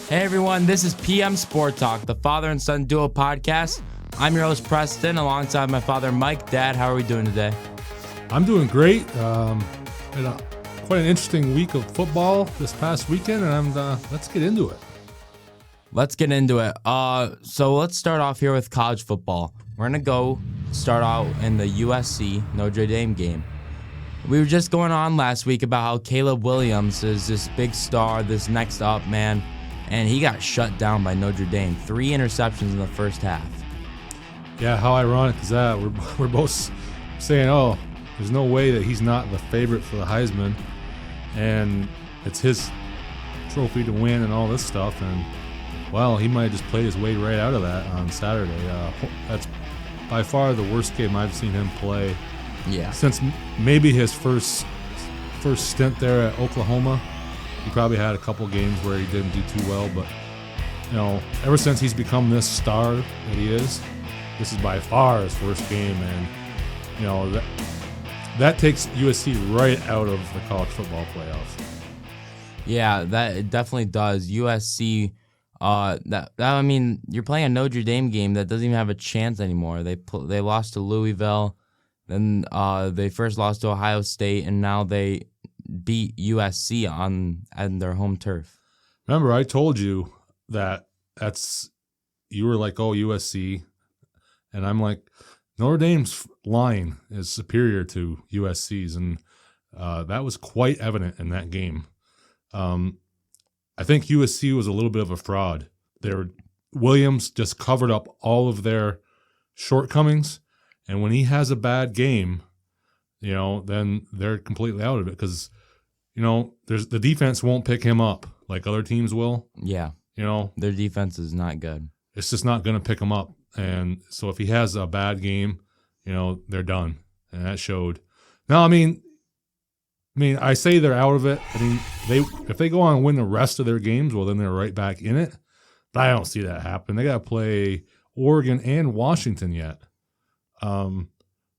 Hey everyone, this is PM Sport Talk, the father and son duo podcast. I'm your host Preston, alongside my father Mike. Dad, how are we doing today? I'm doing great. Had quite an interesting week of football this past weekend, and let's get into it. Let's get into it. So let's start off here with college football. We're gonna start out in the USC Notre Dame game. We were just going on last week about how Caleb Williams is this big star, this next up man, and he got shut down by Notre Dame. 3 interceptions in the first half. Yeah, how ironic is that? We're both saying, oh, there's no way that he's not the favorite for the Heisman, and it's his trophy to win and all this stuff, and well, he might have just played his way right out of that on Saturday. That's by far the worst game I've seen him play. Yeah. Since maybe his first stint there at Oklahoma. He probably had a couple games where he didn't do too well, but ever since he's become this star that he is, this is by far his worst game, and that takes USC right out of the college football playoffs. Yeah, that it definitely does. USC, I mean, you're playing a Notre Dame game that doesn't even have a chance anymore. They lost to Louisville, then they first lost to Ohio State, and now they beat USC on their home turf. Remember, I told you you were like, oh, USC, and I'm like, Notre Dame's line is superior to USC's, and that was quite evident in that game. I think USC was a little bit of a fraud. Williams just covered up all of their shortcomings, and when he has a bad game, then they're completely out of it because, the defense won't pick him up like other teams will. Yeah. Their defense is not good. It's just not going to pick him up. And so if he has a bad game, they're done. And that showed. Now, I mean, I say they're out of it. I mean, if they go on and win the rest of their games, well, then they're right back in it. But I don't see that happen. They got to play Oregon and Washington yet. They're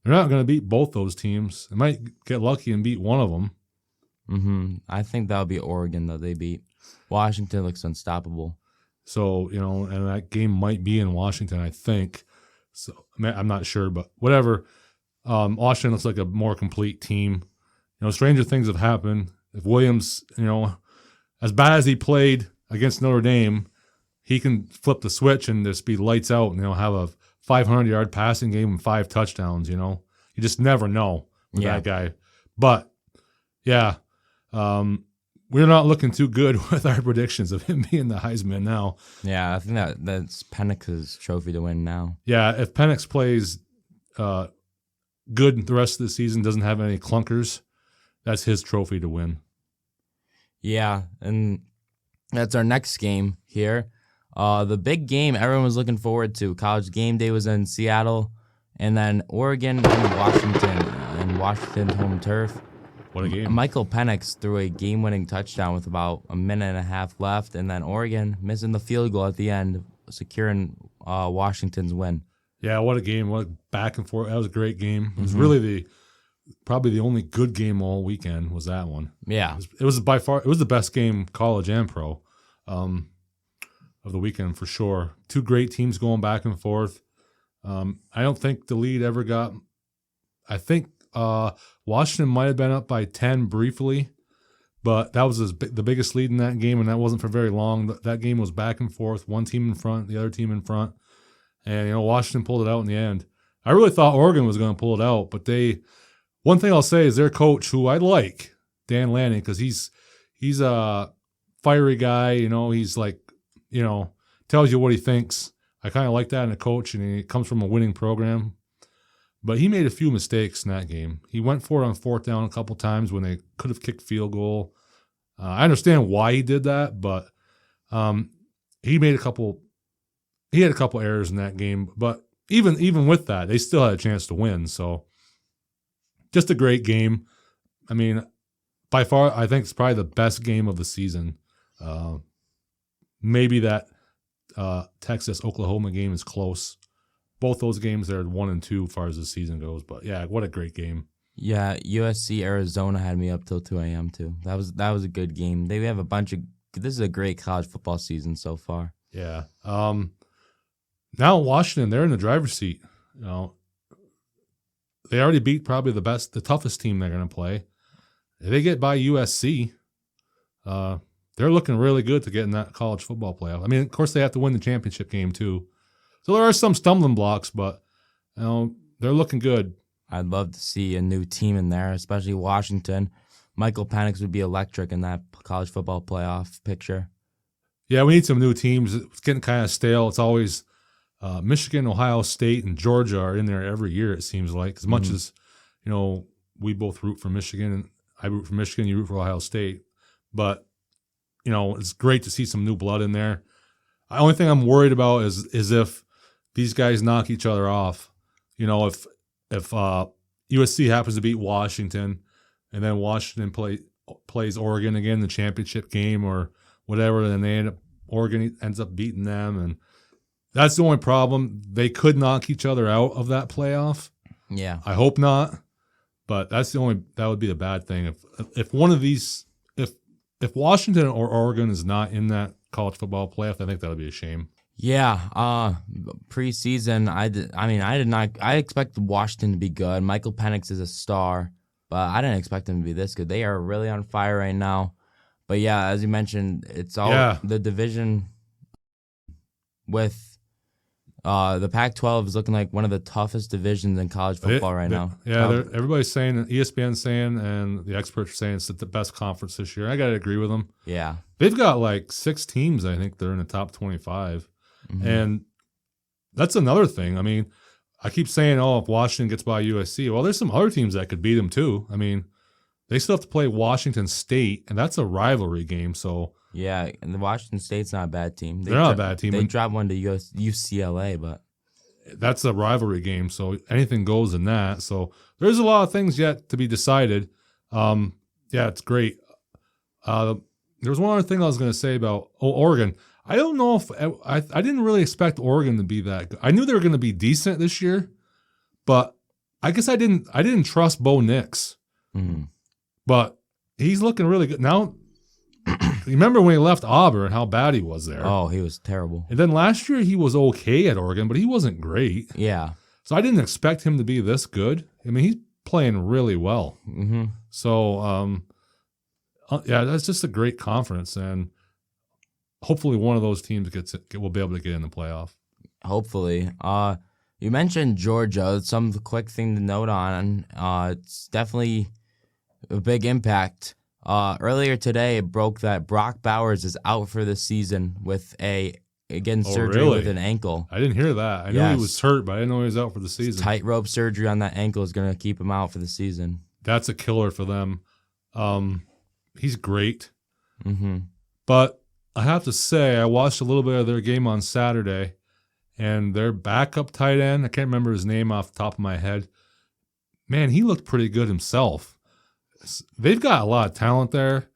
not going to beat both those teams. They might get lucky and beat one of them. I think that'll be Oregon that they beat. Washington looks unstoppable. So, and that game might be in Washington, I think. So I'm not sure, but whatever. Washington looks like a more complete team. Stranger things have happened. If Williams, as bad as he played against Notre Dame, he can flip the switch and just be lights out and have a 500-yard passing game and 5 touchdowns. You just never know with that guy. But yeah, we're not looking too good with our predictions of him being the Heisman now. Yeah, I think that's Penix's trophy to win now. Yeah, if Penix plays good the rest of the season, doesn't have any clunkers, that's his trophy to win. Yeah, and that's our next game here. The big game everyone was looking forward to. College game day was in Seattle, and then Oregon and Washington's home turf. What a game. Michael Penix threw a game-winning touchdown with about a minute and a half left, and then Oregon missing the field goal at the end, securing Washington's win. Yeah, what a game. What a back and forth. That was a great game. It was really probably the only good game all weekend was that one. Yeah. It was by far, it was the best game, college and pro, of the weekend for sure. 2 great teams going back and forth. I don't think the lead ever got, I think Washington might have been up by 10 briefly, but that was the biggest lead in that game, and that wasn't for very long. That game was back and forth, one team in front, the other team in front, and Washington pulled it out in the end. I really thought Oregon was going to pull it out, but one thing I'll say is their coach, who I like, Dan Lanning, because he's a fiery guy, he's like, tells you what he thinks. I kind of like that in a coach, and he comes from a winning program. But he made a few mistakes in that game. He went for it on 4th down a couple times when they could have kicked field goal. I understand why he did that, but he had a couple errors in that game. But even with that, they still had a chance to win. So just a great game. I mean, by far, I think it's probably the best game of the season. Maybe that Texas-Oklahoma game is close. Both those games are 1 and 2 as far as the season goes. But, yeah, what a great game. Yeah, USC Arizona had me up till 2 a.m. too. That was a good game. They have a bunch of is a great college football season so far. Yeah. Now Washington, they're in the driver's seat. They already beat probably the toughest team they're going to play. If they get by USC, they're looking really good to get in that college football playoff. I mean, of course, they have to win the championship game too. So there are some stumbling blocks, but they're looking good. I'd love to see a new team in there, especially Washington. Michael Penix would be electric in that college football playoff picture. Yeah, we need some new teams. It's getting kind of stale. It's always Michigan, Ohio State, and Georgia are in there every year, it seems like. As much as, we both root for Michigan, and I root for Michigan, you root for Ohio State. But, it's great to see some new blood in there. The only thing I'm worried about is if these guys knock each other off. If USC happens to beat Washington, and then Washington plays Oregon again in the championship game or whatever, and then Oregon ends up beating them, and that's the only problem. They could knock each other out of that playoff. Yeah, I hope not, but that would be the bad thing. If one of these, if Washington or Oregon is not in that college football playoff, I think that would be a shame. Yeah, preseason, I expected Washington to be good. Michael Penix is a star, but I didn't expect them to be this good. They are really on fire right now. But yeah, as you mentioned, it's all the division with the Pac-12 is looking like one of the toughest divisions in college football right now. Yeah, everybody's saying, ESPN's saying, and the experts are saying it's the best conference this year. I got to agree with them. Yeah. They've got like 6 teams, I think, that are in the top 25. Mm-hmm. And that's another thing. I mean, I keep saying, if Washington gets by USC, well, there's some other teams that could beat them too. I mean, they still have to play Washington State, and that's a rivalry game. So yeah, and the Washington State's not a bad team. They're not a bad team. They dropped one to UCLA, but that's a rivalry game. So anything goes in that. So there's a lot of things yet to be decided. Yeah, it's great. There was one other thing I was going to say about Oregon. I don't know if I didn't really expect Oregon to be that good. I knew they were going to be decent this year, but I guess I didn't trust Bo Nix. Mm-hmm. But he's looking really good now. Remember when he left Auburn, how bad he was there? Oh, he was terrible. And then last year he was okay at Oregon, but he wasn't great. Yeah. So I didn't expect him to be this good. I mean, he's playing really well. Mm-hmm. So, yeah, that's just a great conference, and hopefully one of those teams will be able to get in the playoff. Hopefully. You mentioned Georgia. Some quick thing to note on. It's definitely a big impact. Earlier today, it broke that Brock Bowers is out for the season with surgery with an ankle. I didn't hear that. I knew he was hurt, but I didn't know he was out for the season. Tightrope surgery on that ankle is going to keep him out for the season. That's a killer for them. He's great. Mm-hmm. But I have to say, I watched a little bit of their game on Saturday, and their backup tight end, I can't remember his name off the top of my head. Man, he looked pretty good himself. They've got a lot of talent there.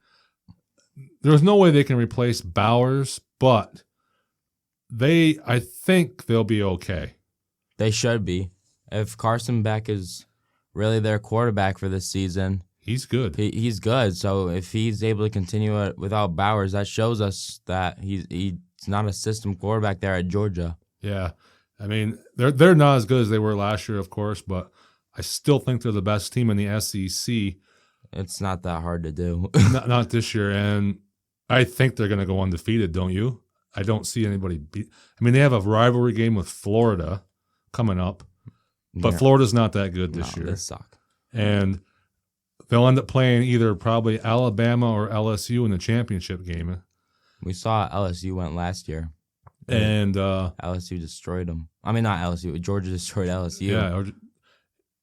There's no way they can replace Bowers, but I think they'll be okay. They should be. If Carson Beck is really their quarterback for this season, he's good. He's good. So if he's able to continue it without Bowers, that shows us that he's not a system quarterback there at Georgia. Yeah. I mean, they're not as good as they were last year, of course, but I still think they're the best team in the SEC. It's not that hard to do. not this year, and I think they're going to go undefeated, don't you? I don't see anybody beat. I mean, they have a rivalry game with Florida coming up, but Florida's not that good this year. They suck. And they'll end up playing either probably Alabama or LSU in the championship game. We saw LSU went last year. And LSU destroyed them. I mean, not LSU. Georgia destroyed LSU. Yeah.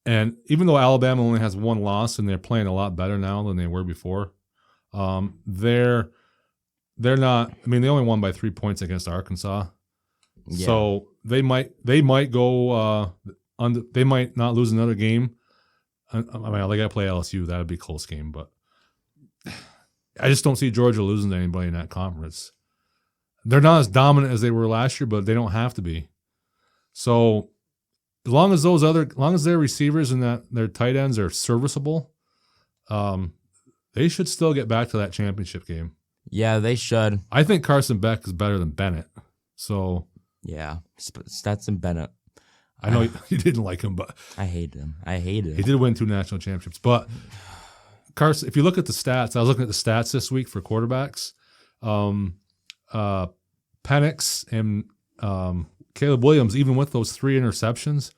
And even though Alabama only has one loss and they're playing a lot better now than they were before, they're not. I mean, they only won by 3 points against Arkansas, so they might go. They might not lose another game. I mean, they got to play LSU. That would be a close game, but I just don't see Georgia losing to anybody in that conference. They're not as dominant as they were last year, but they don't have to be. So. As long as their receivers and their tight ends are serviceable, they should still get back to that championship game. Yeah, they should. I think Carson Beck is better than Bennett. So Yeah, Stetson Bennett. I know you didn't like him, but I hated him. I hated him. He did win 2 national championships. But Carson, if you look at the stats, I was looking at the stats this week for quarterbacks. Penix and Caleb Williams, even with those 3 interceptions,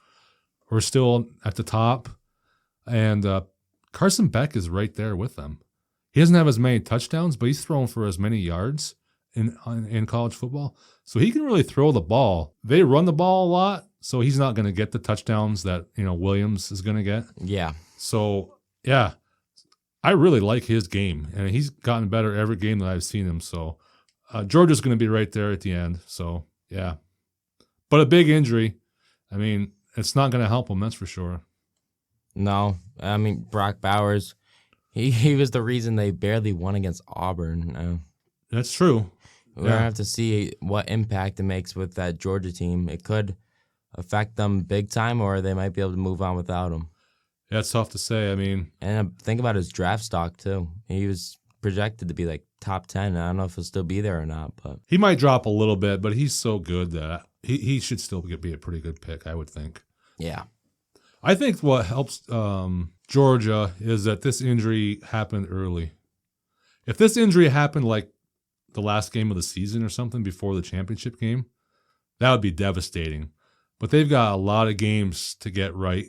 were still at the top. And Carson Beck is right there with them. He doesn't have as many touchdowns, but he's thrown for as many yards in college football. So he can really throw the ball. They run the ball a lot, so he's not going to get the touchdowns that Williams is going to get. Yeah. So, yeah, I really like his game, and he's gotten better every game that I've seen him. So Georgia's going to be right there at the end. So, yeah. But a big injury, I mean, it's not going to help him, that's for sure. No, I mean, Brock Bowers, he was the reason they barely won against Auburn. That's true. We're going to have to see what impact it makes with that Georgia team. It could affect them big time, or they might be able to move on without him. Yeah, it's tough to say. I mean, and think about his draft stock, too. He was projected to be like top 10. I don't know if he'll still be there or not, but he might drop a little bit, but he's so good that he should still be a pretty good pick, I would think. Yeah. I think what helps Georgia is that this injury happened early. If this injury happened like the last game of the season or something before the championship game, that would be devastating. But they've got a lot of games to get right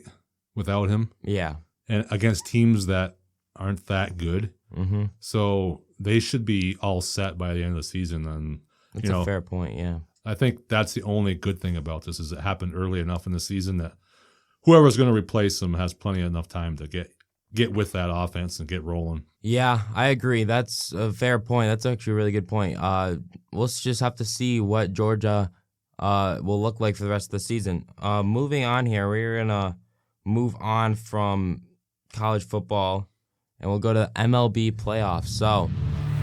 without him. Yeah. And against teams that aren't that good. Mm-hmm. So they should be all set by the end of the season. And that's a fair point, yeah. I think that's the only good thing about this is it happened early enough in the season that whoever's going to replace him has plenty of enough time to get with that offense and get rolling. Yeah, I agree. That's a fair point. That's actually a really good point. We'll just have to see what Georgia will look like for the rest of the season. Moving on here, we're going to move on from college football, and we'll go to the MLB playoffs. So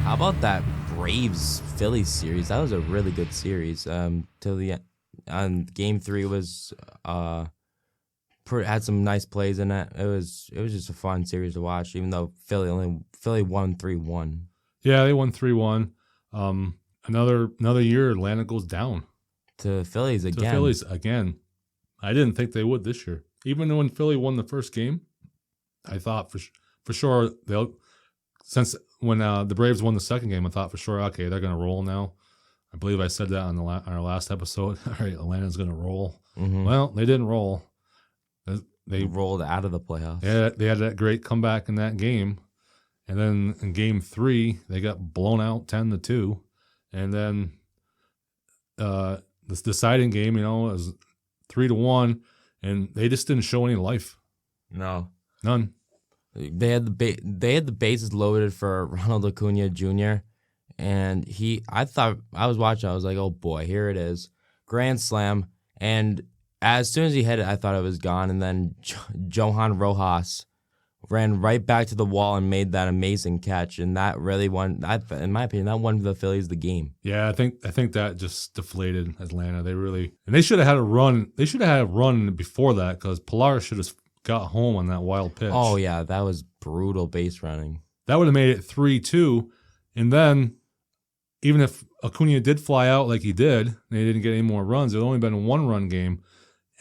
how about that Braves-Phillies series? That was a really good series. Till the end. Game 3 was... had some nice plays in it. It was just a fun series to watch, even though Philly won 3-1. Yeah, they won 3-1. Another year, Atlanta goes down to Phillies again. To Phillies again. I didn't think they would this year. Even when Philly won the first game, I thought for sure since when the Braves won the second game, I thought for sure, okay, they're going to roll now. I believe I said that on our last episode. All right, Atlanta's going to roll. Mm-hmm. Well, they didn't roll. They rolled out of the playoffs. Yeah, they had that great comeback in that game, and then in Game 3 they got blown out 10-2, and then this deciding game, was 3-1, and they just didn't show any life. No, none. They had the bases loaded for Ronald Acuna Jr. and I was watching. I was like, oh boy, here it is, grand slam, and as soon as he hit it, I thought it was gone, and then Johan Rojas ran right back to the wall and made that amazing catch, and that really won. In my opinion, that won the Phillies the game. Yeah, I think that just deflated Atlanta. They should have had a run. They should have had a run before that because Pilar should have got home on that wild pitch. Oh yeah, that was brutal base running. That would have made it 3-2, and then even if Acuna did fly out like he did, and they didn't get any more runs. It would only been a 1-run game.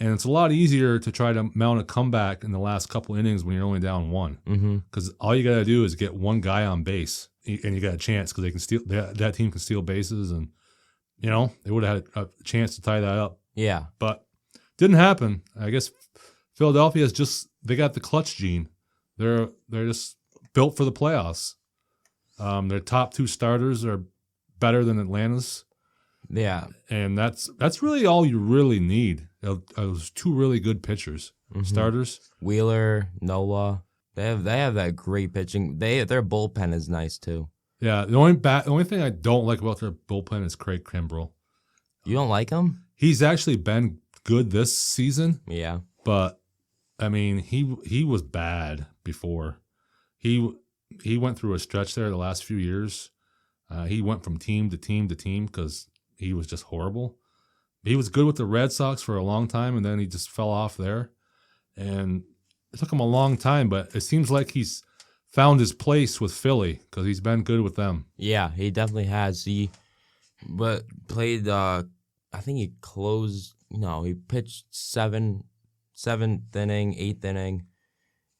And it's a lot easier to try to mount a comeback in the last couple innings when you're only down 1. Because all you got to do is get one guy on base, and you got a chance because they can steal. That team can steal bases, and they would have had a chance to tie that up. Yeah, but didn't happen. I guess Philadelphia is they got the clutch gene. They're just built for the playoffs. Their top 2 starters are better than Atlanta's. Yeah, and that's really all you really need. Those 2 really good pitchers, starters. Wheeler, Nola. They have that great pitching. Their bullpen is nice too. Yeah, the only thing I don't like about their bullpen is Craig Kimbrell. You don't like him? He's actually been good this season. Yeah, but I mean he was bad before. He went through a stretch there the last few years. He went from team to team to team because he was just horrible. He was good with the Red Sox for a long time, and then he just fell off there. And it took him a long time, but it seems like he's found his place with Philly because he's been good with them. Yeah, he definitely has. He played. I think he closed. No, he pitched seventh inning, eighth inning,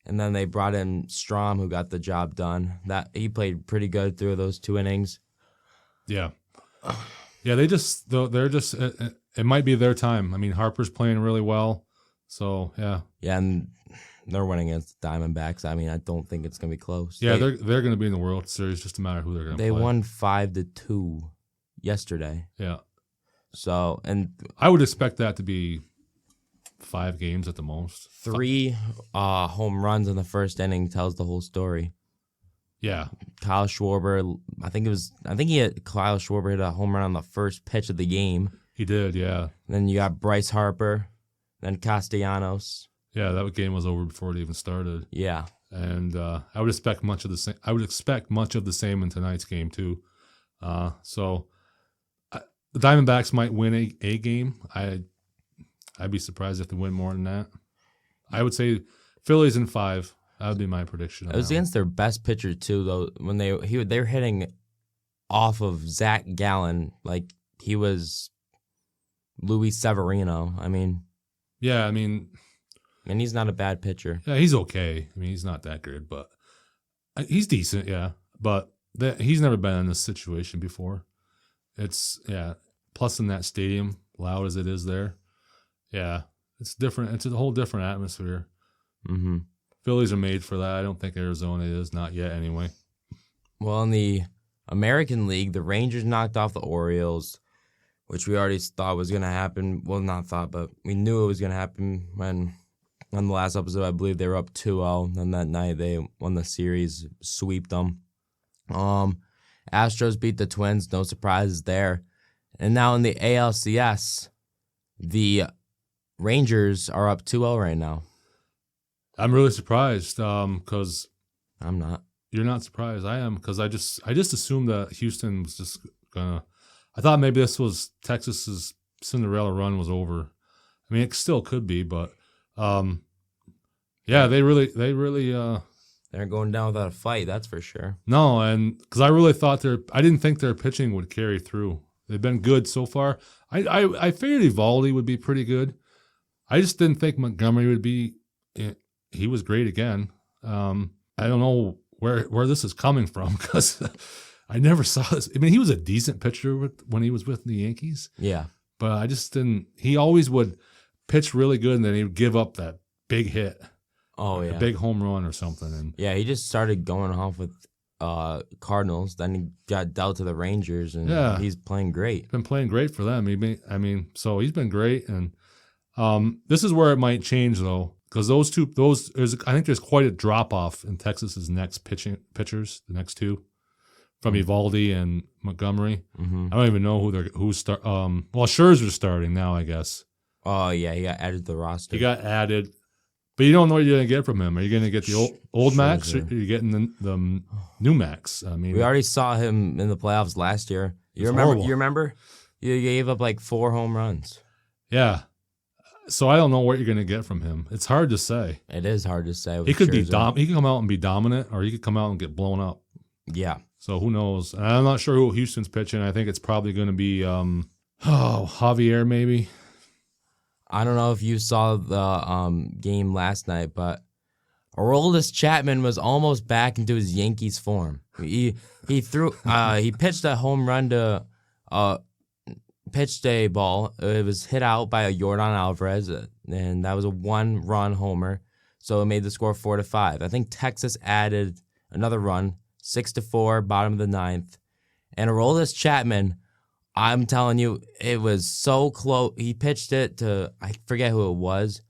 and then they brought in Strom, who got the job done. That he played pretty good through those 2 innings. Yeah, yeah. They're just. It might be their time. I mean, Harper's playing really well, so yeah. Yeah, and they're winning against the Diamondbacks. I mean, I don't think it's gonna be close. Yeah, they're going to be in the World Series. Just a matter of who they're going to play. They won 5-2 yesterday. Yeah. So, and I would expect that to be 5 games at the most. 3 home runs in the first inning tells the whole story. Yeah. Kyle Schwarber, Kyle Schwarber hit a home run on the first pitch of the game. He did, yeah. Then you got Bryce Harper, then Castellanos. Yeah, that game was over before it even started. Yeah. And I would expect much of the same. I would expect much of the same in tonight's game too. The Diamondbacks might win a game. I'd be surprised if they win more than that. I would say Phillies in 5. That would be my prediction. It was against their best pitcher too, though. When they were hitting off of Zack Gallen like he was Luis Severino. I mean, yeah, I mean, and he's not a bad pitcher. Yeah, he's okay. I mean, he's not that good, but he's decent. Yeah, but he's never been in this situation before. It's Plus in that stadium, loud as it is there. Yeah, it's different. It's a whole different atmosphere. Mm-hmm. Phillies are made for that. I don't think Arizona is, not yet anyway. Well, in the American League, the Rangers knocked off the Orioles, which we already thought was going to happen. Well, not thought, but we knew it was going to happen when on the last episode, I believe they were up 2-0. Then that night they won the series, sweeped them. Astros beat the Twins, no surprises there. And now in the ALCS, the Rangers are up 2-0 right now. I'm really surprised because I'm not. You're not surprised. I am because I just assumed that Houston was just gonna. I thought maybe this was Texas's Cinderella run was over. I mean, it still could be, but yeah, they really. They're going down without a fight, that's for sure. No, and because I really thought I didn't think their pitching would carry through. They've been good so far. I figured Evaldi would be pretty good. I just didn't think Montgomery would be. He was great again. I don't know where this is coming from because I never saw this. I mean, he was a decent pitcher when he was with the Yankees. Yeah. But I just didn't. He always would pitch really good, and then he would give up that big hit. Oh, yeah. A big home run or something. And yeah, he just started going off with Cardinals. Then he got dealt to the Rangers, and he's playing great. He's been playing great for them. So he's been great. And this is where it might change, though, because I think there's quite a drop-off in Texas's next pitchers, the next two, from Evaldi and Montgomery. Mm-hmm. I don't even know who's start. Well, Scherzer's starting now, I guess. Oh, yeah, he got added to the roster. He got added. But you don't know what you're going to get from him. Are you going to get the old Max, or are you getting the new Max? I mean, we already saw him in the playoffs last year. You remember? You gave up like 4 home runs. Yeah. So I don't know what you're going to get from him. It's hard to say. It is hard to say. He could he could come out and be dominant, or he could come out and get blown up. Yeah. So who knows? And I'm not sure who Houston's pitching. I think it's probably going to be Javier maybe. I don't know if you saw the game last night, but Aroldis Chapman was almost back into his Yankees form. He pitched a home run to pitched a ball. It was hit out by a Yordan Alvarez, and that was a 1-run homer. So it made the score 4-5. I think Texas added another run, 6-4, bottom of the 9th. And Aroldis Chapman, I'm telling you, it was so close. He pitched it to, I forget who it was,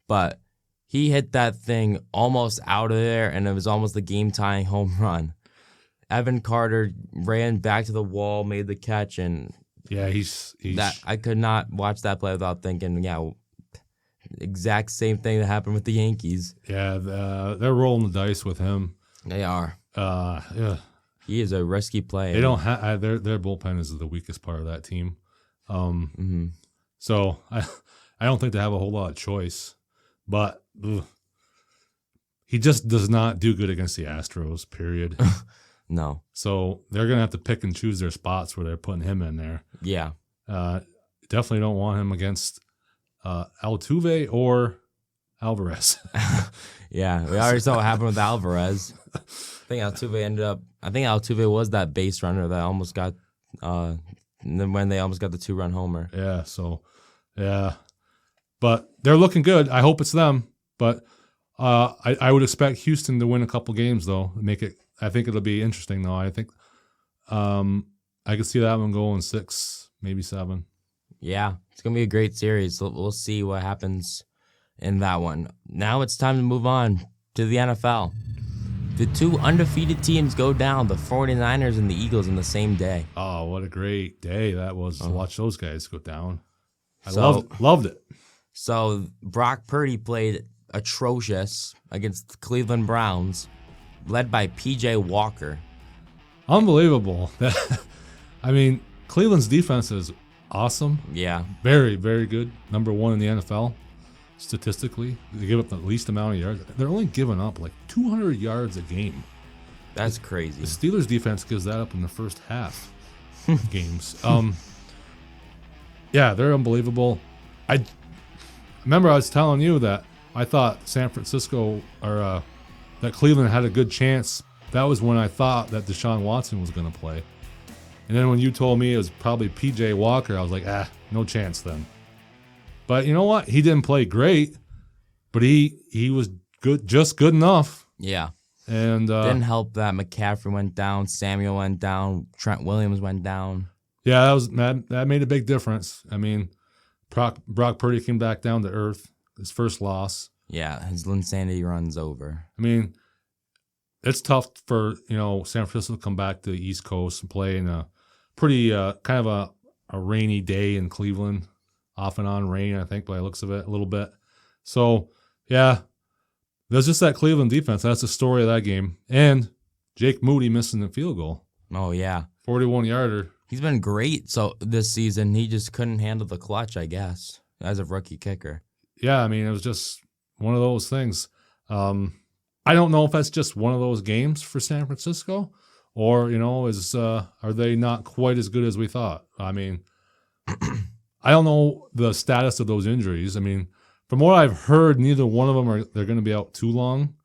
but he hit that thing almost out of there, and it was almost the game-tying home run. Evan Carter ran back to the wall, made the catch, and yeah, he's that I could not watch that play without thinking, exact same thing that happened with the Yankees. Yeah, they're rolling the dice with him. They are. Yeah. He is a risky play. They don't have their bullpen is the weakest part of that team. So I don't think they have a whole lot of choice. But he just does not do good against the Astros, period. No. So they're going to have to pick and choose their spots where they're putting him in there. Yeah. Definitely don't want him against Altuve or Alvarez. Yeah, we already saw what happened with Alvarez. I think Altuve was that base runner that almost got when they almost got the 2-run homer. Yeah, so yeah. But they're looking good. I hope it's them. But I would expect Houston to win a couple games though. I think it'll be interesting though. I think I could see that one going 6, maybe 7. Yeah, it's going to be a great series. We'll see what happens in that one. Now it's time to move on to the NFL. The 2 undefeated teams go down, the 49ers and the Eagles, in the same day. Oh, what a great day that was to watch those guys go down. I loved it. So Brock Purdy played atrocious against the Cleveland Browns, led by P.J. Walker. Unbelievable. I mean, Cleveland's defense is awesome. Yeah. Very, very good. Number 1 in the NFL, statistically. They give up the least amount of yards. They're only giving up like 200 yards a game. That's crazy. The Steelers' defense gives that up in the first half of games. Yeah, they're unbelievable. I remember I was telling you that I thought San Francisco or that Cleveland had a good chance. That was when I thought that Deshaun Watson was going to play. And then when you told me it was probably P.J. Walker, I was like, no chance then. But you know what? He didn't play great, but he was good, just good enough. Yeah. And didn't help that McCaffrey went down, Samuel went down, Trent Williams went down. Yeah, that made a big difference. I mean, Brock Purdy came back down to earth, his first loss. Yeah, his insanity runs over. I mean, it's tough for, San Francisco to come back to the East Coast and play in a pretty kind of a rainy day in Cleveland. Off and on rain, I think, by the looks of it, a little bit. So, yeah, there's just that Cleveland defense. That's the story of that game. And Jake Moody missing the field goal. Oh, yeah. 41-yarder. He's been great this season. He just couldn't handle the clutch, I guess, as a rookie kicker. Yeah, I mean, it was just one of those things. I don't know if that's just one of those games for San Francisco or, are they not quite as good as we thought? I mean, I don't know the status of those injuries. I mean, from what I've heard, neither one of them they're going to be out too long.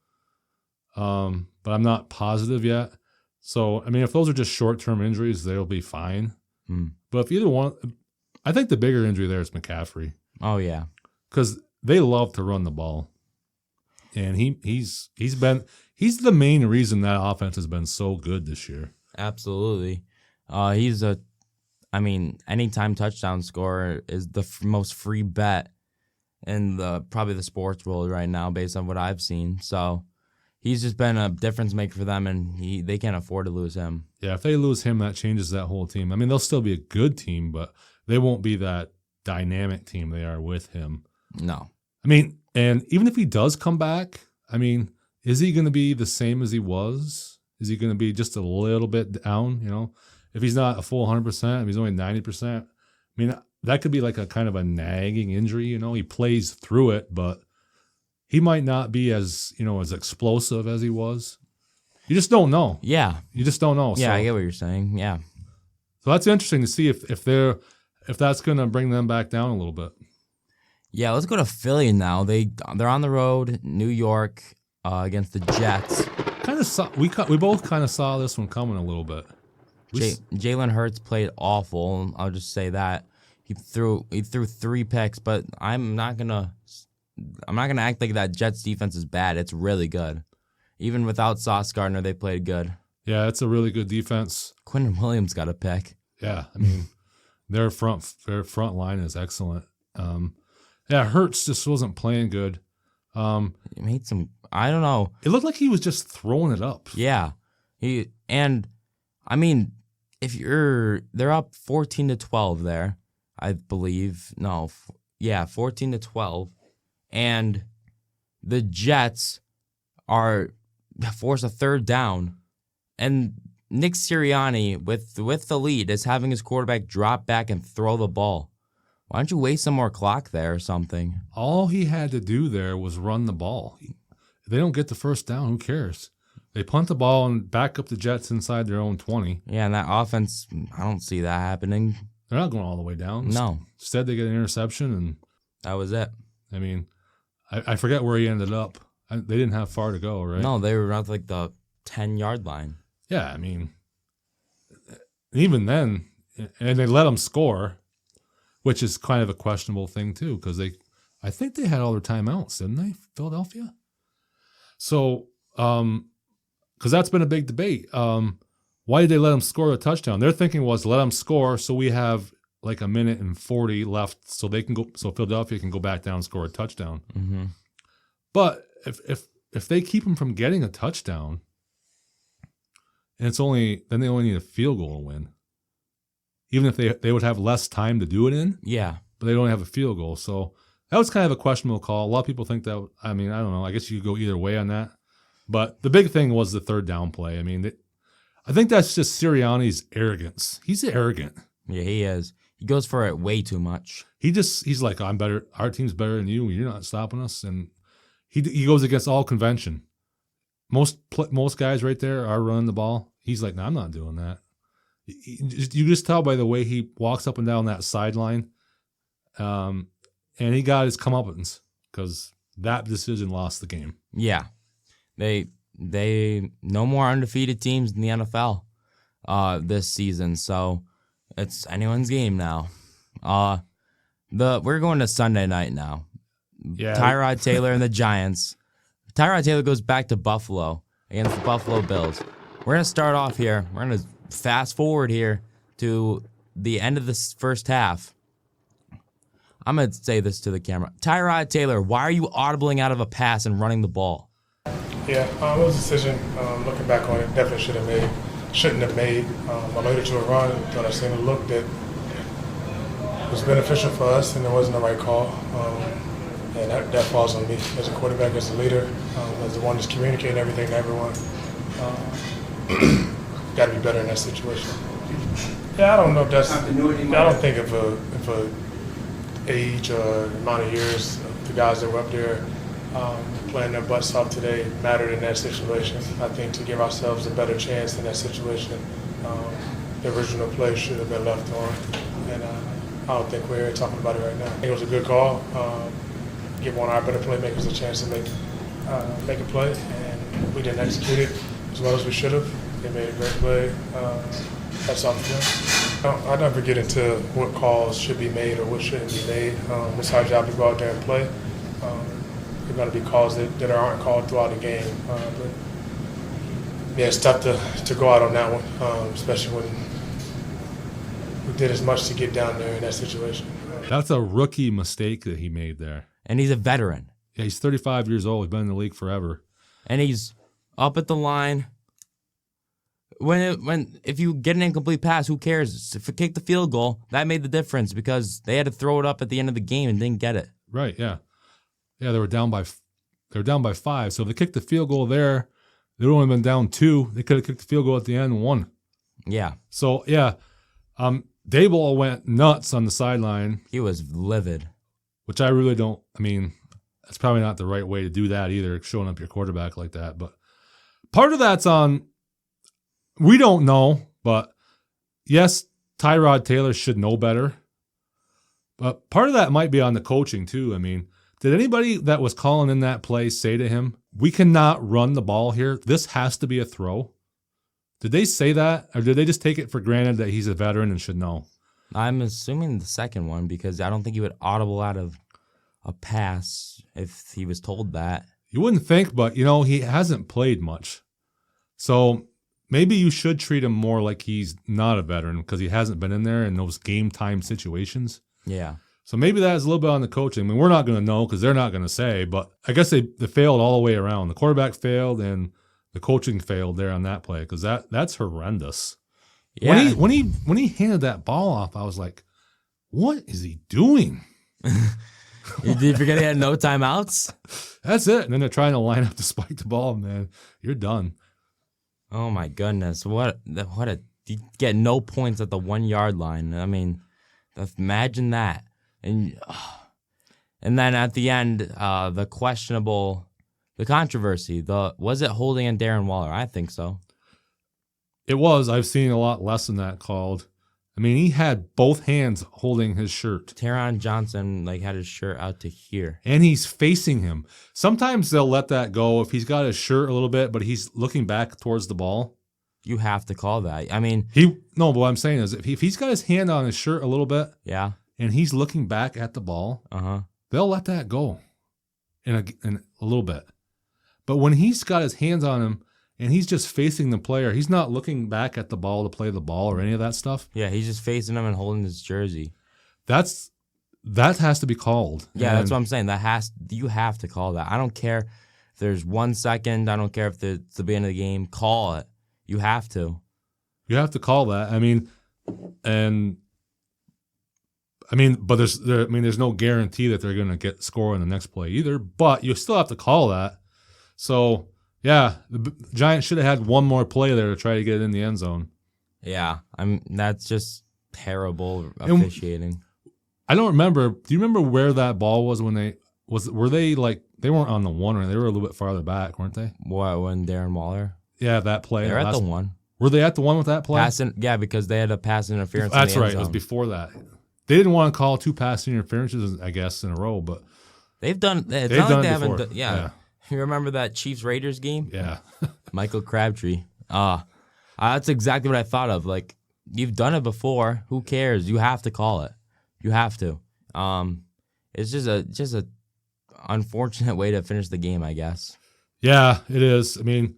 But I'm not positive yet. So, I mean, if those are just short-term injuries, they'll be fine. But if either one, I think the bigger injury there is McCaffrey. Oh, yeah. Because they love to run the ball. And he's the main reason that offense has been so good this year. Absolutely. Anytime touchdown scorer is the most free bet in probably the sports world right now based on what I've seen. So he's just been a difference maker for them, and they can't afford to lose him. Yeah, if they lose him, that changes that whole team. I mean, they'll still be a good team, but they won't be that dynamic team they are with him. No. I mean, and even if he does come back, I mean, is he going to be the same as he was? Is he going to be just a little bit down, If he's not a full 100%, if he's only 90%, I mean, that could be like a kind of a nagging injury, He plays through it, but he might not be as, as explosive as he was. You just don't know. Yeah. You just don't know. Yeah, I get what you're saying. Yeah. So that's interesting to see if that's going to bring them back down a little bit. Yeah, let's go to Philly now. They're on the road, New York, against the Jets. We both kind of saw this one coming a little bit. Jalen Hurts played awful. I'll just say that he threw 3 picks, but I'm not gonna act like that Jets defense is bad. It's really good. Even without Sauce Gardner, they played good. Yeah, it's a really good defense. Quentin Williams got a pick. Yeah, I mean, their front line is excellent. Hurts just wasn't playing good. He made some. I don't know. It looked like he was just throwing it up. Yeah, they're up 14-12 there, I believe. No, 14-12, and the Jets are forced a third down, and Nick Sirianni with the lead is having his quarterback drop back and throw the ball. Why don't you waste some more clock there or something? All he had to do there was run the ball. they don't get the first down, who cares? They punt the ball and back up the Jets inside their own 20. Yeah, and that offense, I don't see that happening. They're not going all the way down. No. Instead, they get an interception, and that was it. I mean, I forget where he ended up. They didn't have far to go, right? No, they were around like the 10-yard line. Yeah, I mean, even then, and they let them score, which is kind of a questionable thing too, because I think they had all their timeouts, didn't they, Philadelphia? So, because that's been a big debate. Why did they let them score a touchdown? Their thinking was let them score so we have like 1:40 left, so they can go, so Philadelphia can go back down and score a touchdown. Mm-hmm. But if they keep them from getting a touchdown, and then they only need a field goal to win. Even if they would have less time to do it in. Yeah. But they don't have a field goal. So that was kind of a questionable call. A lot of people think that, I mean, I don't know. I guess you could go either way on that. But the big thing was the third down play. I mean, I think that's just Sirianni's arrogance. He's arrogant. Yeah, he is. He goes for it way too much. He's like, I'm better. Our team's better than you. You're not stopping us. And he goes against all convention. Most guys right there are running the ball. He's like, no, I'm not doing that. You just tell by the way he walks up and down that sideline. And he got his comeuppance because that decision lost the game. Yeah. They no more undefeated teams in the NFL this season, so it's anyone's game now. We're going to Sunday night now. Yeah. Tyrod Taylor and the Giants. Tyrod Taylor goes back to Buffalo against the Buffalo Bills. We're going to start off here. We're going to fast forward here to the end of this first half. I'm going to say this to the camera. Tyrod Taylor, why are you audibling out of a pass and running the ball? Yeah, it was a decision. Looking back on it, definitely shouldn't have made. I made it to a run. Thought I seen a look that was beneficial for us, and it wasn't the right call. And that falls on me as a quarterback, as a leader, as the one that's communicating everything to everyone. Got to be better in that situation. Yeah, I don't know if that's. I don't think if a age or amount of years the guys that were up there playing their butts off today mattered in that situation. I think to give ourselves a better chance in that situation, the original play should have been left on, and I don't think we're talking about it right now. I think it was a good call. Give one of our better playmakers a chance to make a play, and we didn't execute it as well as we should have. They made a great play. That's off to them. I never get into what calls should be made or what shouldn't be made. It's our job to go out there and play. There are going to be calls that aren't called throughout the game. But yeah, it's tough to go out on that one, especially when we did as much to get down there in that situation. That's a rookie mistake that he made there. And he's a veteran. Yeah, he's 35 years old. He's been in the league forever. And he's up at the line. If you get an incomplete pass, who cares? If you kick the field goal, that made the difference because they had to throw it up at the end of the game and didn't get it. Right, yeah. Yeah, they were down by 5. So if they kicked the field goal there, they would have only been down 2. They could have kicked the field goal at the end and won. Yeah. So yeah, Daboll went nuts on the sideline. He was livid. Which I really don't. I mean, that's probably not the right way to do that either, showing up your quarterback like that. But part of that's on. We don't know, but yes, Tyrod Taylor should know better. But part of that might be on the coaching too. I mean, did anybody that was calling in that play say to him, "We cannot run the ball here. This has to be a throw"? Did they say that, or did they just take it for granted that he's a veteran and should know? I'm assuming the second one because I don't think he would audible out of a pass if he was told that. You wouldn't think, but he hasn't played much, so maybe you should treat him more like he's not a veteran because he hasn't been in there in those game time situations. Yeah. So maybe that's a little bit on the coaching. I mean, we're not going to know because they're not going to say, but I guess they failed all the way around. The quarterback failed and the coaching failed there on that play because that's horrendous. Yeah. When he handed that ball off, I was like, what is he doing? Did you forget he had no timeouts? That's it. And then they're trying to line up to spike the ball, man. You're done. Oh my goodness! You get no points at the 1 yard line. I mean, imagine that. And then at the end, the questionable The controversy. Was it holding on Darren Waller? I think so. It was. I've seen a lot less than that called. I mean, he had both hands holding his shirt. Taron Johnson had his shirt out to here. And he's facing him. Sometimes they'll let that go if he's got his shirt a little bit, but he's looking back towards the ball. You have to call that. I mean, but what I'm saying is if he's got his hand on his shirt a little bit, yeah, and he's looking back at the ball, they'll let that go in a little bit. But when he's got his hands on him and he's just facing the player, he's not looking back at the ball to play the ball or any of that stuff. Yeah, he's just facing him and holding his jersey. That has to be called. Yeah, that's what I'm saying. You have to call that. I don't care if there's 1 second. I don't care if it's the beginning of the game. Call it. You have to. You have to call that. But there's no guarantee that they're going to get score in the next play either. But you still have to call that. So yeah, the Giants should have had one more play there to try to get it in the end zone. Yeah, that's just terrible officiating. I don't remember. Do you remember where that ball was when they weren't on the 1 or they were a little bit farther back, weren't they? What, when Darren Waller? Yeah, that play. They're at the 1. Were they at the 1 with that play? Yeah, because they had a pass interference. That's in the right. end zone. It was before that. They didn't want to call 2 pass interferences, I guess, in a row, but they've done. It's they've not done like they it before. haven't. Yeah. You remember that Chiefs Raiders game? Yeah. Michael Crabtree. That's exactly what I thought of. You've done it before. Who cares? You have to call it. You have to. It's just a unfortunate way to finish the game, I guess. Yeah, it is. I mean,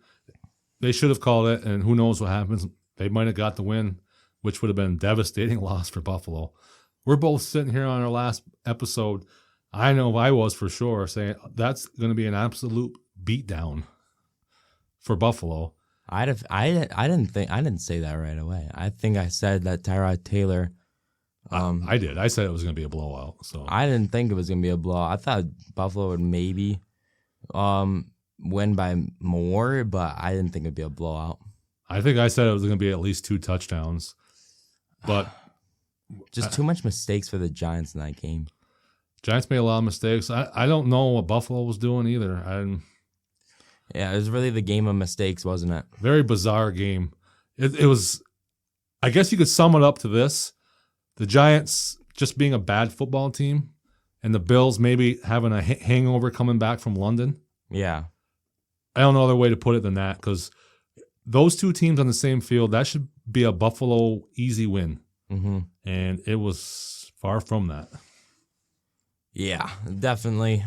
they should have called it, and who knows what happens. They might have got the win, which would have been a devastating loss for Buffalo. We're both sitting here on our last episode. I know I was for sure saying that's going to be an absolute beatdown for Buffalo. I didn't say that right away. I think I said that Tyrod Taylor. I did. I said it was going to be a blowout. So I didn't think it was going to be a blowout. I thought Buffalo would maybe win by more, but I didn't think it'd be a blowout. I think I said it was going to be at least 2 touchdowns, but just too much mistakes for the Giants in that game. Giants made a lot of mistakes. I don't know what Buffalo was doing either. Yeah, it was really the game of mistakes, wasn't it? Very bizarre game. It was, I guess you could sum it up to this. The Giants just being a bad football team and the Bills maybe having a hangover coming back from London. Yeah. I don't know other way to put it than that because those 2 teams on the same field, that should be a Buffalo easy win. Mm-hmm. And it was far from that. Yeah, definitely.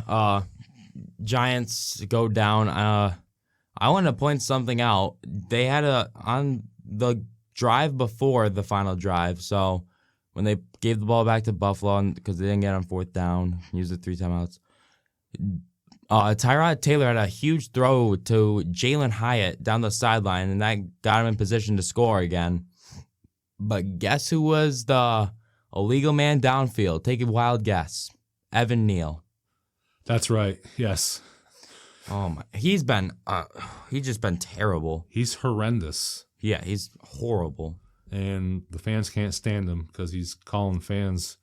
Giants go down. I want to point something out. They had on the drive before the final drive, so when they gave the ball back to Buffalo because they didn't get on 4th down, used the 3 timeouts, Tyrod Taylor had a huge throw to Jalen Hyatt down the sideline, and that got him in position to score again. But guess who was the illegal man downfield? Take a wild guess. Evan Neal. That's right. Yes. Oh my! He's just been terrible. He's horrendous. Yeah, he's horrible. And the fans can't stand him because he's calling fans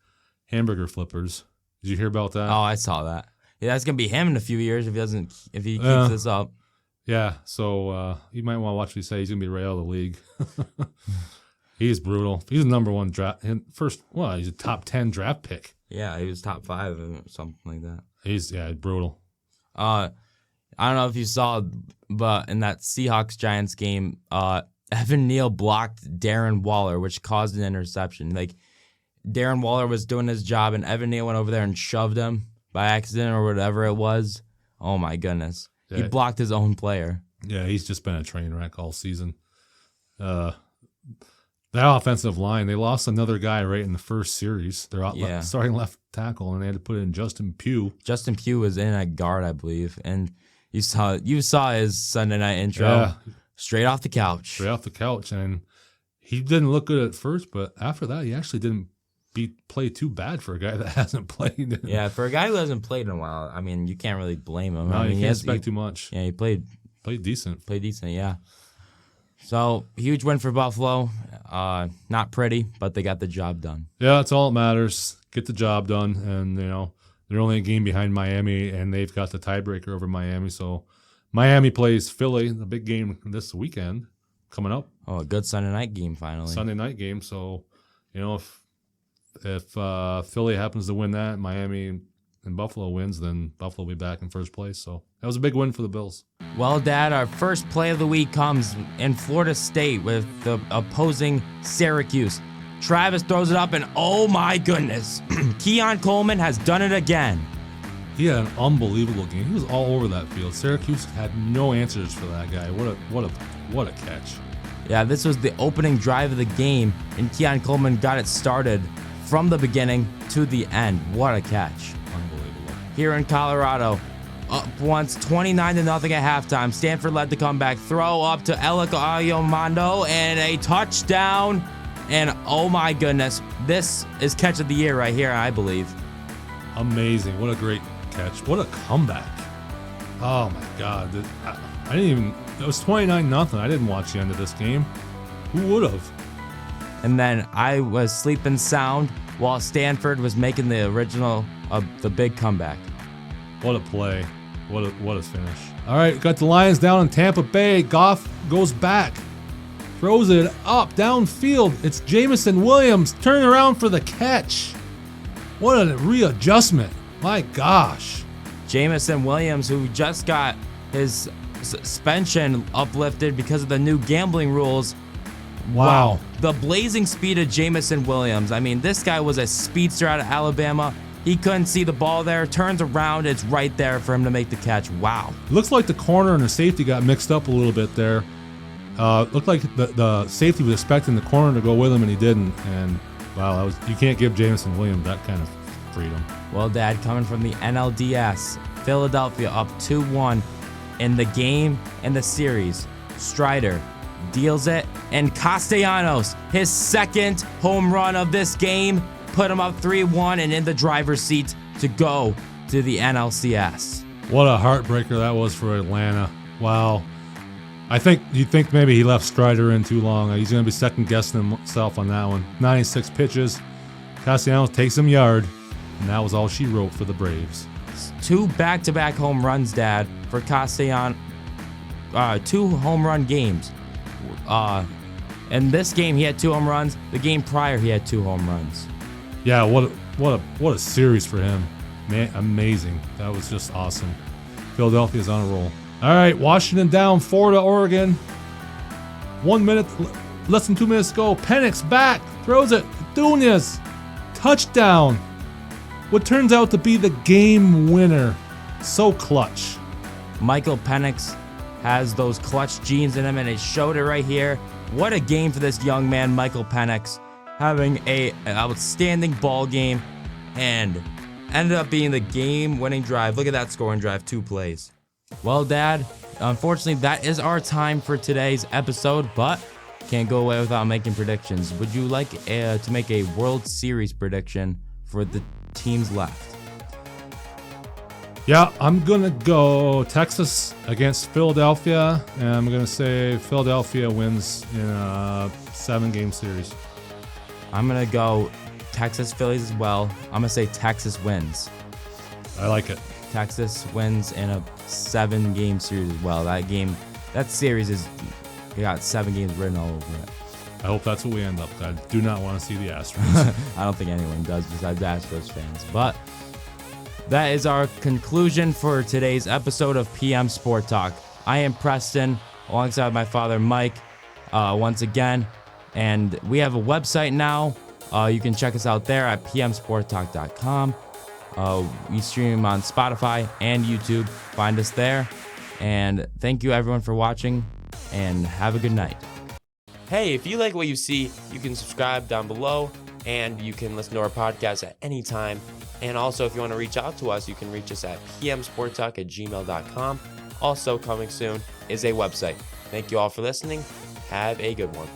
hamburger flippers. Did you hear about that? Oh, I saw that. Yeah, that's gonna be him in a few years if he keeps this up. Yeah, so you might want to watch what he say. He's gonna be right out of the league. He's brutal. He's the number 1 draft. He's a top 10 draft pick. Yeah, he was top 5 or something like that. He's brutal. I don't know if you saw, but in that Seahawks-Giants game, Evan Neal blocked Darren Waller, which caused an interception. Darren Waller was doing his job, and Evan Neal went over there and shoved him by accident or whatever it was. Oh, my goodness. Yeah. He blocked his own player. Yeah, he's just been a train wreck all season. That offensive line, they lost another guy right in the first series. They're starting left tackle, and they had to put in Justin Pugh. Justin Pugh was in at guard, I believe, and you saw his Sunday night intro straight off the couch. Straight off the couch, and he didn't look good at first, but after that, he actually didn't play too bad for a guy that hasn't played. Yeah, for a guy who hasn't played in a while, I mean, you can't really blame him. No, you can't expect too much. Yeah, he played decent. Played decent, yeah. So, huge win for Buffalo. Not pretty, but they got the job done. Yeah, that's all that matters. Get the job done. And, they're only a game behind Miami, and they've got the tiebreaker over Miami. So, Miami plays Philly, the big game this weekend coming up. Oh, a good Sunday night game finally. Sunday night game. So, if Philly happens to win that, Miami and Buffalo wins, then Buffalo will be back in first place. So that was a big win for the Bills. Well, Dad, our first play of the week comes in Florida State with the opposing Syracuse. Travis throws it up, and oh my goodness, Keon Coleman has done it again. He had an unbelievable game. He was all over that field. Syracuse had no answers for that guy. What a catch. Yeah, this was the opening drive of the game, and Keon Coleman got it started from the beginning to the end. What a catch. Unbelievable. Here in Colorado, up once 29-0 at halftime. Stanford led the comeback. Throw up to Alec Ayamondo and a touchdown. And oh my goodness, this is catch of the year right here, I believe. Amazing. What a great catch. What a comeback. Oh my God. I didn't even, it was 29-0. I didn't watch the end of this game. Who would have? And then I was sleeping sound while Stanford was making the original of the big comeback. What a play. What a finish. All right, got the Lions down in Tampa Bay. Goff goes back. Throws it up downfield. It's Jameson Williams. Turn around for the catch. What a readjustment. My gosh. Jameson Williams, who just got his suspension uplifted because of the new gambling rules. Wow. The blazing speed of Jameson Williams. I mean, this guy was a speedster out of Alabama. He couldn't see the ball there. Turns around. It's right there for him to make the catch. Wow. Looks like the corner and the safety got mixed up a little bit there. Looked like the safety was expecting the corner to go with him, and he didn't. And wow, you can't give Jameson Williams that kind of freedom. Well, Dad, coming from the NLDS, Philadelphia up 2-1 in the game and the series. Strider deals it, and Castellanos, his second home run of this game, put him up 3-1 and in the driver's seat to go to the NLCS. What a heartbreaker that was for Atlanta. Wow. You'd think maybe he left Strider in too long. He's going to be second-guessing himself on that one. 96 pitches. Castellanos takes him yard, and that was all she wrote for the Braves. 2 back-to-back home runs, Dad, for Castellanos. 2 home run games. In this game, he had 2 home runs. The game prior, he had 2 home runs. Yeah, what a series for him. Man, amazing. That was just awesome. Philadelphia's on a roll. All right, Washington down 4 Oregon. 1 minute, less than 2 minutes to go. Penix back, throws it. Dunas, touchdown. What turns out to be the game winner. So clutch. Michael Penix has those clutch genes in him, and it showed it right here. What a game for this young man, Michael Penix, having an outstanding ball game and ended up being the game-winning drive. Look at that scoring drive, 2 plays. Well, Dad, unfortunately, that is our time for today's episode, but can't go away without making predictions. Would you like to make a World Series prediction for the teams left? Yeah, I'm going to go Texas against Philadelphia, and I'm going to say Philadelphia wins in a 7-game series. I'm going to go Texas Phillies as well. I'm going to say Texas wins. I like it. Texas wins in a 7-game series as well. That series got 7 games written all over it. I hope that's what we end up. I do not want to see the Astros. I don't think anyone does besides Astros fans. But that is our conclusion for today's episode of PM Sport Talk. I am Preston, alongside my father Mike, once again. And we have a website now. You can check us out there at pmsporttalk.com. We stream on Spotify and YouTube. Find us there. And thank you everyone for watching, and have a good night. Hey, if you like what you see, you can subscribe down below, and you can listen to our podcast at any time. And also, if you want to reach out to us, you can reach us at pmsporttalk@gmail.com. Also coming soon is a website. Thank you all for listening. Have a good one.